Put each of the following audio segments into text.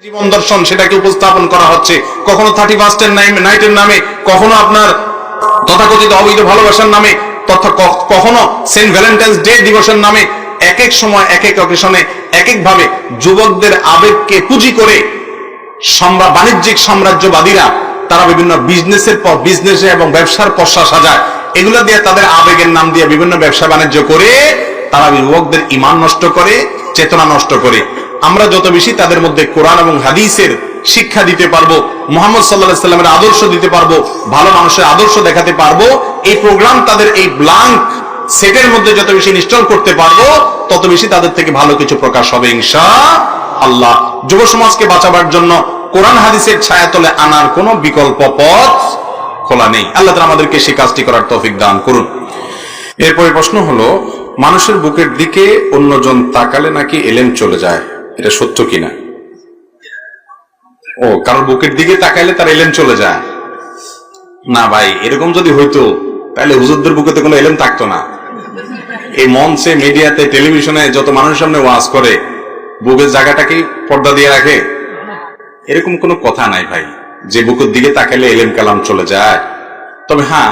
জীবন দর্শন সেটাকে উপস্থাপন করা হচ্ছে, কখনো 31st নাইটের নামে, কখনো আপনার তথাকথিত অবৈধ ভালোবাসার নামে, তথা কখনো সেন্ট ভ্যালেন্টাইন্স ডে দিবসের নামে। এক এক সময় এক এক অকেশনে এক এক ভাবে যুবকদের আবেগকে পুঁজি করে বাণিজ্যিক সাম্রাজ্যবাদীরা তারা বিভিন্ন বিজনেসে এবং ব্যবসার পসরা সাজায়। এগুলো দিয়ে তাদের আবেগের নাম দিয়ে বিভিন্ন ব্যবসা বাণিজ্য করে তারা যুবকদের ঈমান নষ্ট করে, চেতনা নষ্ট করে। আমরা যত বেশি তাদের মধ্যে কোরআন এবং হাদিসের শিক্ষা দিতে পারবো, মুহাম্মদ সাল্লাল্লাহু আলাইহি সাল্লামের আদর্শ দিতে পারবো, ভালো মানুষের আদর্শ দেখাতে পারবো, এই প্রোগ্রাম তাদের এই ব্ল্যাঙ্ক সেটের মধ্যে যত বেশি ইনস্টল করতে পারবো, তত বেশি তাদের থেকে ভালো কিছু প্রকাশ হবে ইনশাআল্লাহ। যুব সমাজকে বাঁচাবার জন্য কোরআন হাদিসের ছায়াতলে আনার কোনো বিকল্প পথ খোলা নেই। আল্লাহ তাআলা আমাদেরকে সেই কাজটি করার তৌফিক দান করুন। এরপরে প্রশ্ন হলো, মানুষের বুকের দিকে অন্যজন তাকালে নাকি এলেম চলে যায়, এটা সত্য কিনা? ও, কারোর বুকের দিকে তাকাইলে তার এলেম চলে যায়? না ভাই, এরকম যদি হইতো তাহলে হুজুরদের বুকে তো কোনো এলেম থাকতো না। এই মঞ্চে, মিডিয়াতে, টেলিভিশনে যত মানুষের সামনে ওয়াজ করে, বুকের জায়গাটাকে পর্দা দিয়ে রাখে? এরকম কোনো কথা নাই ভাই যে বুকের দিকে তাকাইলে এলেম কালাম চলে যায়। তবে হ্যাঁ,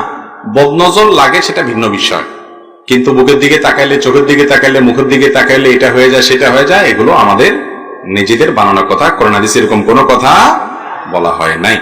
বদনজর লাগে সেটা ভিন্ন বিষয়, কিন্তু বুকের দিকে তাকাইলে, চোখের দিকে তাকাইলে, মুখের দিকে তাকাইলে এটা হয়ে যায় সেটা হয়ে যায়, এগুলো আমাদের নিজেদের বানানো কথা। কোরআন হাদিসে এরকম কোনো কথা বলা হয় নাই।